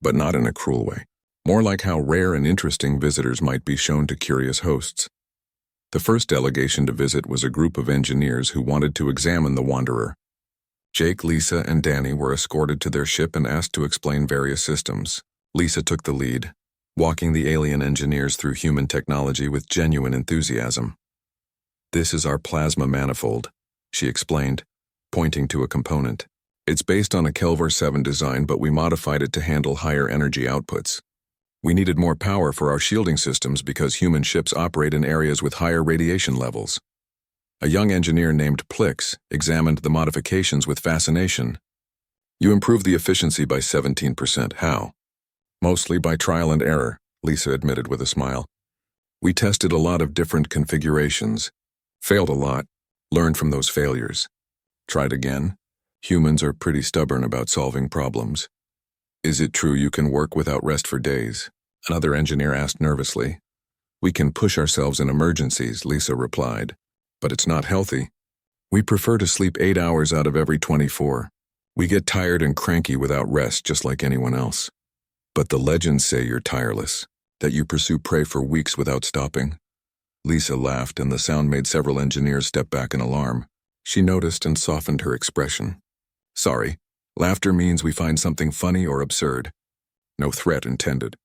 But not in a cruel way. More like how rare and interesting visitors might be shown to curious hosts. The first delegation to visit was a group of engineers who wanted to examine the Wanderer. Jake, Lisa, and Danny were escorted to their ship and asked to explain various systems. Lisa took the lead, walking the alien engineers through human technology with genuine enthusiasm. "This is our plasma manifold," she explained, pointing to a component. "It's based on a Kelvar 7 design, but we modified it to handle higher energy outputs. We needed more power for our shielding systems because human ships operate in areas with higher radiation levels." A young engineer named Plix examined the modifications with fascination. "You improved the efficiency by 17%. How?" "Mostly by trial and error," Lisa admitted with a smile. "We tested a lot of different configurations. Failed a lot. Learned from those failures. Tried again. Humans are pretty stubborn about solving problems." "Is it true you can work without rest for days?" another engineer asked nervously. "We can push ourselves in emergencies," Lisa replied. "But it's not healthy. We prefer to sleep 8 hours out of every 24. We get tired and cranky without rest just like anyone else." "But the legends say you're tireless, that you pursue prey for weeks without stopping." Lisa laughed, and the sound made several engineers step back in alarm. She noticed and softened her expression. "Sorry, laughter means we find something funny or absurd. No threat intended.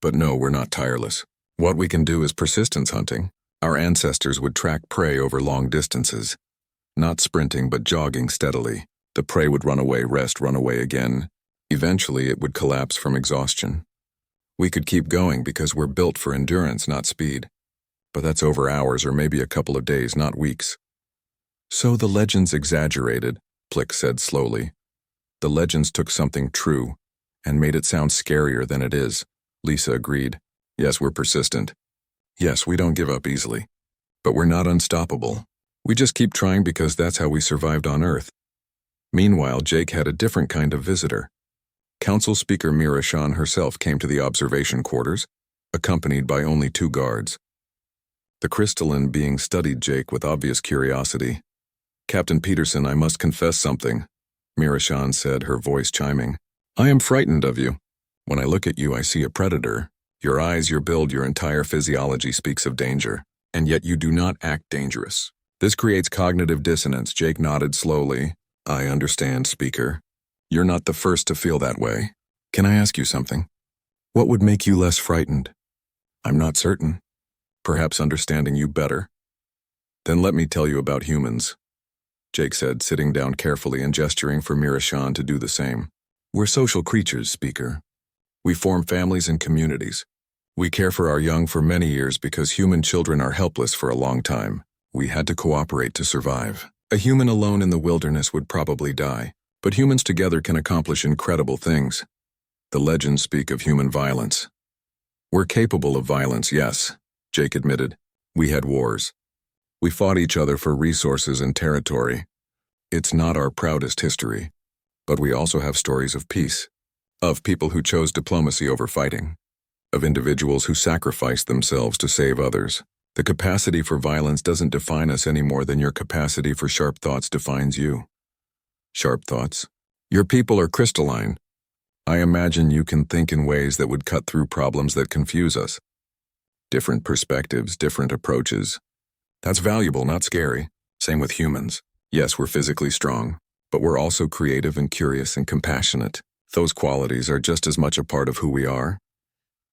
But no, we're not tireless. What we can do is persistence hunting. Our ancestors would track prey over long distances. Not sprinting, but jogging steadily. The prey would run away, rest, run away again. Eventually, it would collapse from exhaustion. We could keep going because we're built for endurance, not speed. But that's over hours or maybe a couple of days, not weeks." "So the legends exaggerated," Plix said slowly. "The legends took something true and made it sound scarier than it is," Lisa agreed. "Yes, we're persistent. Yes, we don't give up easily. But we're not unstoppable. We just keep trying because that's how we survived on Earth." Meanwhile, Jake had a different kind of visitor. Council Speaker Narration herself came to the observation quarters, accompanied by only 2 guards. The crystalline being studied Jake with obvious curiosity. "Captain Peterson, I must confess something," Narration said, her voice chiming. "I am frightened of you. When I look at you, I see a predator. Your eyes, your build, your entire physiology speaks of danger, and yet you do not act dangerous. This creates cognitive dissonance. Jake nodded slowly. I understand, speaker. You're not the first to feel that way. Can I ask you something? What would make you less frightened? I'm not certain. Perhaps understanding you better. Then let me tell you about humans, Jake said, sitting down carefully and gesturing for Narration to do the same. We're social creatures, speaker. We form families and communities. We care for our young for many years because human children are helpless for a long time. We had to cooperate to survive. A human alone in the wilderness would probably die, but humans together can accomplish incredible things. The legends speak of human violence. We're capable of violence, yes, Jake admitted. We had wars. We fought each other for resources and territory. It's not our proudest history, but we also have stories of peace, of people who chose diplomacy over fighting, of individuals who sacrificed themselves to save others. The capacity for violence doesn't define us any more than your capacity for sharp thoughts defines you. Sharp thoughts? Your people are crystalline. I imagine you can think in ways that would cut through problems that confuse us. Different perspectives, different approaches. That's valuable, not scary. Same with humans. Yes, we're physically strong, but we're also creative and curious and compassionate. Those qualities are just as much a part of who we are.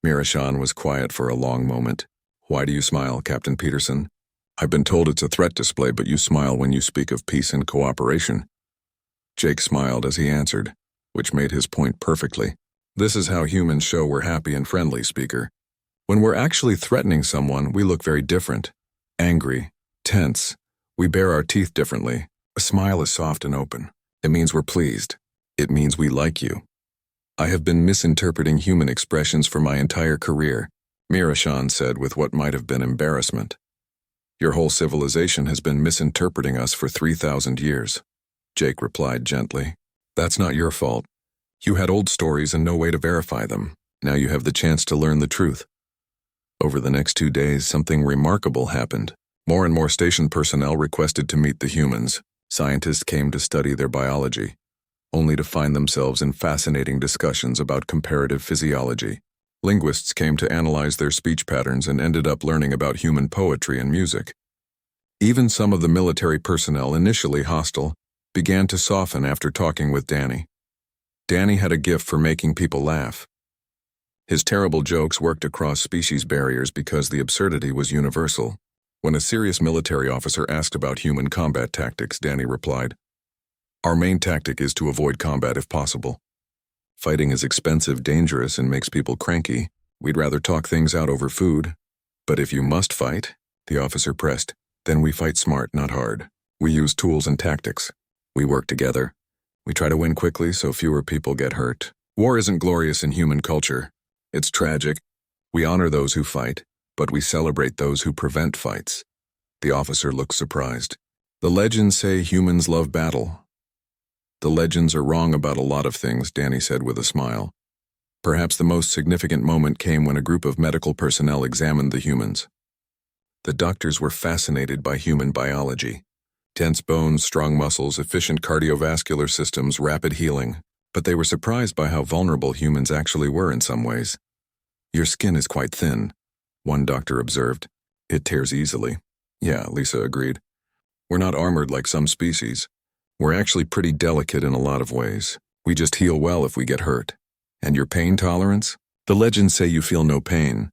Narration was quiet for a long moment. Why do you smile, Captain Peterson? I've been told it's a threat display, but you smile when you speak of peace and cooperation. Jake smiled as he answered, which made his point perfectly. This is how humans show we're happy and friendly, speaker. When we're actually threatening someone, we look very different. Angry, tense. We bare our teeth differently. A smile is soft and open. It means we're pleased. It means we like you. I have been misinterpreting human expressions for my entire career, Narration said with what might have been embarrassment. Your whole civilization has been misinterpreting us for 3,000 years. Jake replied gently. That's not your fault. You had old stories and no way to verify them. Now you have the chance to learn the truth. Over the next 2 days, something remarkable happened. More and more station personnel requested to meet the humans. Scientists came to study their biology, only to find themselves in fascinating discussions about comparative physiology. Linguists came to analyze their speech patterns and ended up learning about human poetry and music. Even some of the military personnel, initially hostile, began to soften after talking with Danny. Danny had a gift for making people laugh. His terrible jokes worked across species barriers because the absurdity was universal. When a serious military officer asked about human combat tactics, Danny replied, "Our main tactic is to avoid combat if possible. Fighting is expensive, dangerous, and makes people cranky. We'd rather talk things out over food. But if you must fight," the officer pressed, "then we fight smart, not hard. We use tools and tactics. We work together. We try to win quickly so fewer people get hurt. War isn't glorious in human culture. It's tragic. We honor those who fight, but we celebrate those who prevent fights." The officer looked surprised. "The legends say humans love battle." "The legends are wrong about a lot of things," Danny said with a smile. Perhaps the most significant moment came when a group of medical personnel examined the humans. The doctors were fascinated by human biology. Tense bones, strong muscles, efficient cardiovascular systems, rapid healing. But they were surprised by how vulnerable humans actually were in some ways. "Your skin is quite thin," one doctor observed. "It tears easily." "Yeah," Lisa agreed. "We're not armored like some species. We're actually pretty delicate in a lot of ways. We just heal well if we get hurt." "And your pain tolerance?" "The legends say you feel no pain."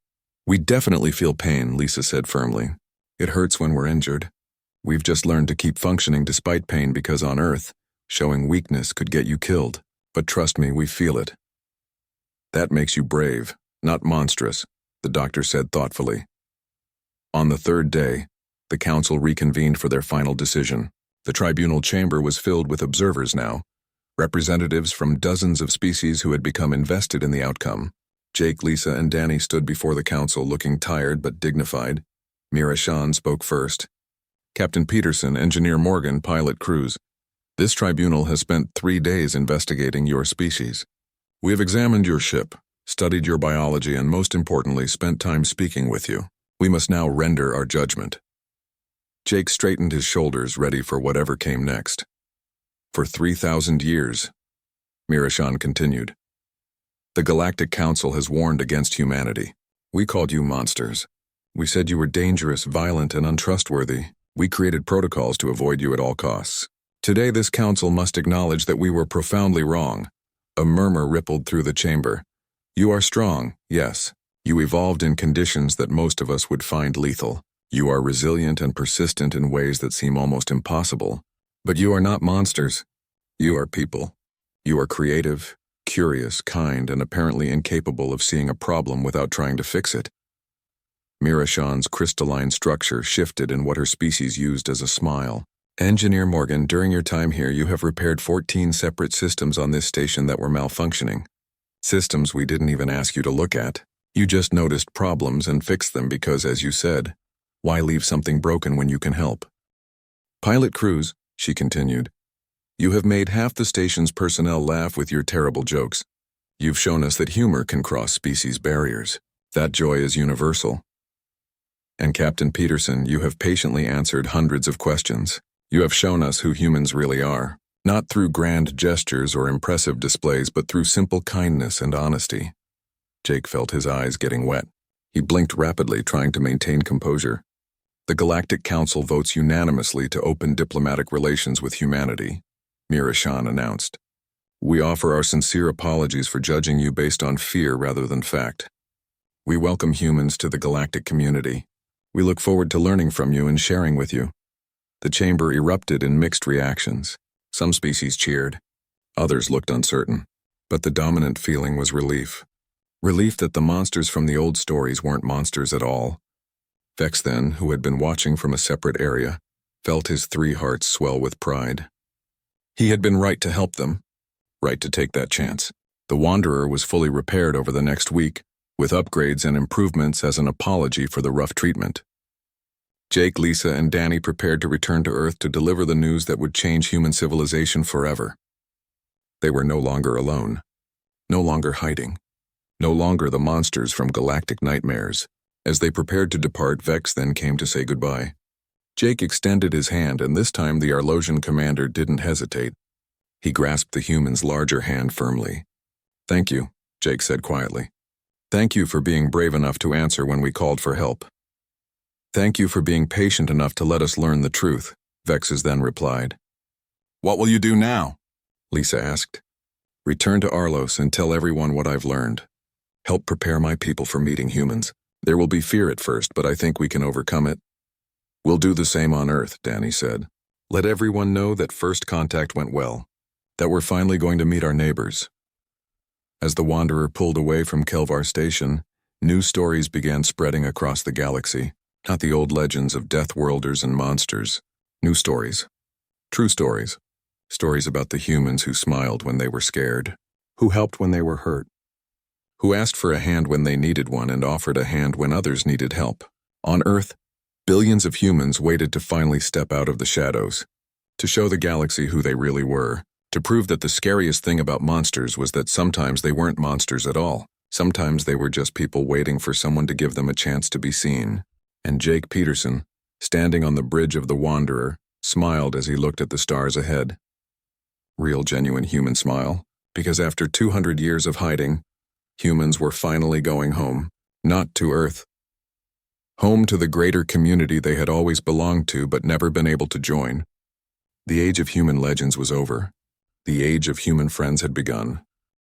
"We definitely feel pain," Lisa said firmly. "It hurts when we're injured. We've just learned to keep functioning despite pain because on Earth, showing weakness could get you killed. But trust me, we feel it." "That makes you brave, not monstrous," the doctor said thoughtfully. On the third day, the council reconvened for their final decision. The tribunal chamber was filled with observers now, representatives from dozens of species who had become invested in the outcome. Jake, Lisa, and Danny stood before the council looking tired but dignified. Narration spoke first. "Captain Peterson, Engineer Morgan, Pilot Cruz. This tribunal has spent 3 days investigating your species. We have examined your ship, studied your biology, and most importantly, spent time speaking with you. We must now render our judgment." Jake straightened his shoulders, ready for whatever came next. "For 3,000 years," Narration continued, The Galactic Council has warned against humanity. We called you monsters. We said you were dangerous, violent, and untrustworthy. We created protocols to avoid you at all costs. Today this council must acknowledge that we were profoundly wrong. A murmur rippled through the chamber. You are strong, yes. You evolved in conditions that most of us would find lethal. You are resilient and persistent in ways that seem almost impossible. But you are not monsters. You are people. You are creative, curious, kind, and apparently incapable of seeing a problem without trying to fix it. Narration's crystalline structure shifted in what her species used as a smile. Engineer Morgan, during your time here you have repaired 14 separate systems on this station that were malfunctioning. Systems we didn't even ask you to look at. You just noticed problems and fixed them because, as you said, why leave something broken when you can help? Pilot crews, she continued, you have made half the station's personnel laugh with your terrible jokes. You've shown us that humor can cross species barriers. That joy is universal. And Captain Peterson, you have patiently answered hundreds of questions. You have shown us who humans really are, not through grand gestures or impressive displays, but through simple kindness and honesty. Jake felt his eyes getting wet. He blinked rapidly, trying to maintain composure. The Galactic Council votes unanimously to open diplomatic relations with humanity, Narration announced. We offer our sincere apologies for judging you based on fear rather than fact. We welcome humans to the galactic community. We look forward to learning from you and sharing with you. The chamber erupted in mixed reactions. Some species cheered. Others looked uncertain. But the dominant feeling was relief. Relief that the monsters from the old stories weren't monsters at all. Vex then, who had been watching from a separate area, felt his 3 hearts swell with pride. He had been right to help them, right to take that chance. The Wanderer was fully repaired over the next week, with upgrades and improvements as an apology for the rough treatment. Jake, Lisa, and Danny prepared to return to Earth to deliver the news that would change human civilization forever. They were no longer alone, no longer hiding, no longer the monsters from galactic nightmares. As they prepared to depart, Vex then came to say goodbye. Jake extended his hand, and this time the Arlosian commander didn't hesitate. He grasped the human's larger hand firmly. Thank you, Jake said quietly. Thank you for being brave enough to answer when we called for help. Thank you for being patient enough to let us learn the truth, Vexes then replied. What will you do now? Lisa asked. Return to Arlos and tell everyone what I've learned. Help prepare my people for meeting humans. There will be fear at first, but I think we can overcome it. We'll do the same on Earth, Danny said. Let everyone know that first contact went well, that we're finally going to meet our neighbors. As the Wanderer pulled away from Kelvar Station, new stories began spreading across the galaxy. Not the old legends of death-worlders and monsters. New stories. True stories. Stories about the humans who smiled when they were scared, who helped when they were hurt, who asked for a hand when they needed one and offered a hand when others needed help. On Earth, billions of humans waited to finally step out of the shadows, to show the galaxy who they really were, to prove that the scariest thing about monsters was that sometimes they weren't monsters at all. Sometimes they were just people waiting for someone to give them a chance to be seen. And Jake Peterson, standing on the bridge of the Wanderer, smiled as he looked at the stars ahead. Real, genuine human smile, because after 200 years of hiding, humans were finally going home, not to Earth. Home to the greater community they had always belonged to but never been able to join. The age of human legends was over. The age of human friends had begun.